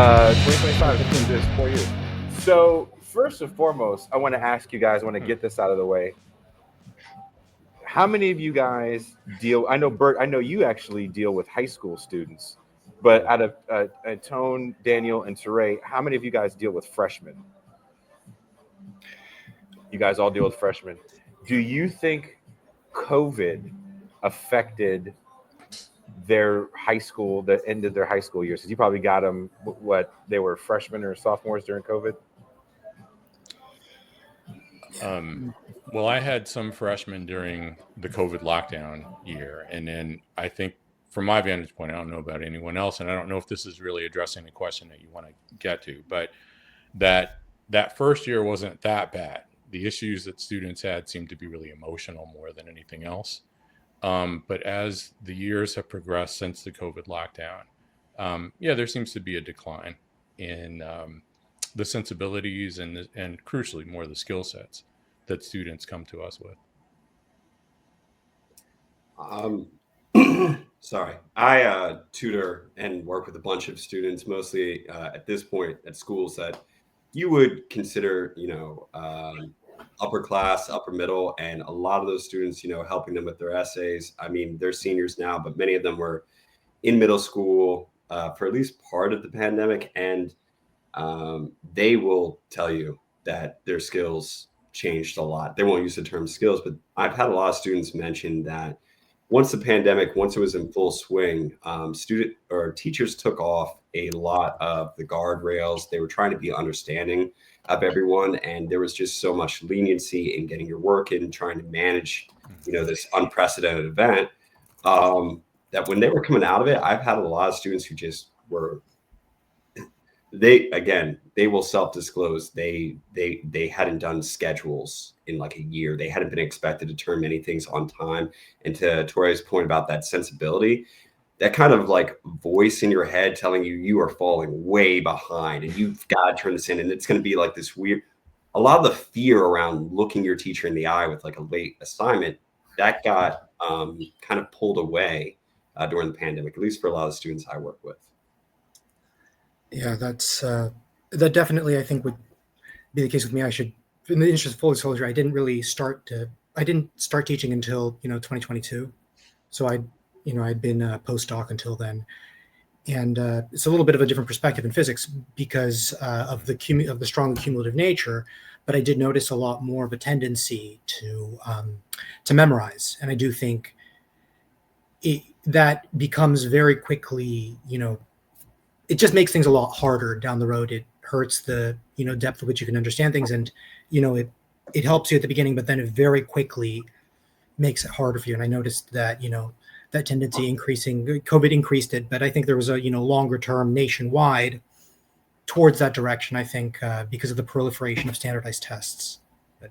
2025 has been this 4 years. So first and foremost, I want to ask you guys. I want to get this out of the way. How many of you guys deal? I know Bert. I know you actually deal with high school students, but out of Tone, Daniel, and Toure, how many of you guys deal with freshmen? You guys all deal with freshmen. Do you think COVID affected their high school, the end of their high school years? Because you probably got them, what, they were freshmen or sophomores during COVID? Well, I had some freshmen during the COVID lockdown year. And then I think from my vantage point, I don't know about anyone else, and I don't know if this is really addressing the question that you want to get to, but that first year wasn't that bad. The issues that students had seemed to be really emotional more than anything else. But as the years have progressed since the COVID lockdown, yeah, there seems to be a decline in the sensibilities and crucially more the skill sets that students come to us with. Um, Sorry, I tutor and work with a bunch of students, mostly at this point at schools that you would consider, upper class, upper middle, and a lot of those students, helping them with their essays. I mean, they're seniors now, but many of them were in middle school for at least part of the pandemic, and they will tell you that their skills changed a lot. They won't use the term skills, but I've had a lot of students mention that once it was in full swing, student or teachers took off a lot of the guardrails. They were trying to be understanding of everyone, and there was just so much leniency in getting your work in, trying to manage, this unprecedented event. That when they were coming out of it, I've had a lot of students who just were they will self-disclose they hadn't done schedules in like a year. They hadn't been expected to turn many things on time. And to Torre's point about that sensibility, that kind of like voice in your head telling you are falling way behind and you've got to turn this in, and it's going to be like this weird, a lot of the fear around looking your teacher in the eye with like a late assignment that got kind of pulled away during the pandemic, at least for a lot of the students I work with. Yeah, that definitely, I think, would be the case with me. I should, in the interest of full disclosure, I didn't start teaching until 2022. So I'd been a postdoc until then, and it's a little bit of a different perspective in physics because of the strong cumulative nature. But I did notice a lot more of a tendency to memorize, and I do think that becomes very quickly, it just makes things a lot harder down the road. It hurts the depth of which you can understand things, and it helps you at the beginning, but then it very quickly makes it harder for you. And I noticed that that tendency increasing. COVID increased it, but I think there was a longer term nationwide towards that direction. I think because of the proliferation of standardized tests. But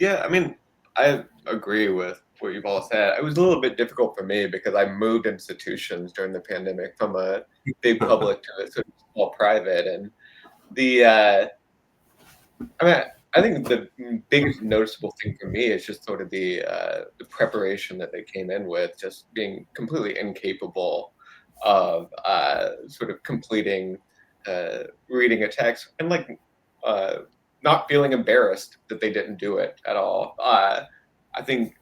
yeah, I mean, I agree with what you've all said. It was a little bit difficult for me because I moved institutions during the pandemic from a big public to a sort of small private, and I think the biggest noticeable thing for me is just sort of the preparation that they came in with, just being completely incapable of sort of completing reading a text and not feeling embarrassed that they didn't do it at all. I think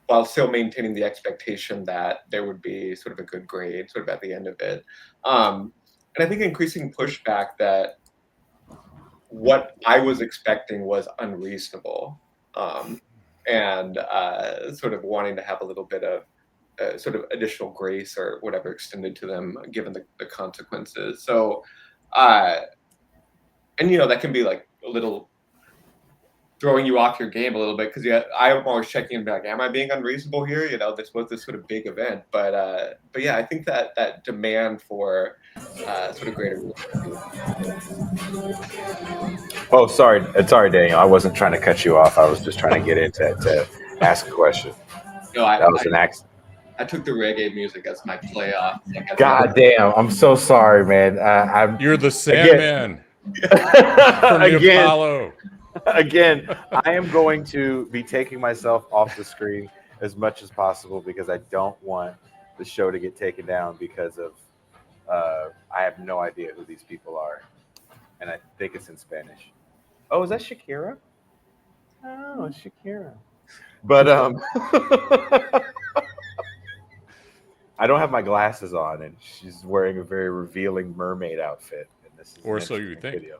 while still maintaining the expectation that there would be sort of a good grade sort of at the end of it. And I think increasing pushback that what I was expecting was unreasonable, and sort of wanting to have a little bit of sort of additional grace or whatever extended to them given the consequences. So, and that can be like a little throwing you off your game a little bit because I'm always checking and be like, am I being unreasonable here? This was this sort of big event, but yeah, I think that demand for sort of greater. Oh, sorry, Daniel. I wasn't trying to cut you off. I was just trying to get into to ask a question. No, that was an accident. I took the reggae music as my playoff. God damn! I'm so sorry, man. You're the Sandman from the Apollo. Again, I am going to be taking myself off the screen as much as possible because I don't want the show to get taken down because of I have no idea who these people are, and I think it's in Spanish. Oh, is that Shakira? Oh, it's Shakira. But I don't have my glasses on, and she's wearing a very revealing mermaid outfit. And this is Or an so you interesting think. video.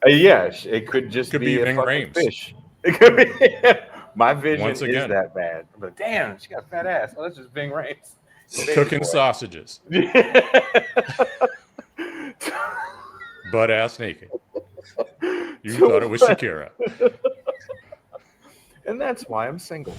Yeah, it could just Could be be a Ving fucking Rhames. fish. It could be. My vision Once is again. that bad. I'm like, damn, she got a fat ass. Oh, that's just Ving Rhames. Baby Cooking boy. sausages, butt ass naked. You thought it was Shakira. And that's why I'm single.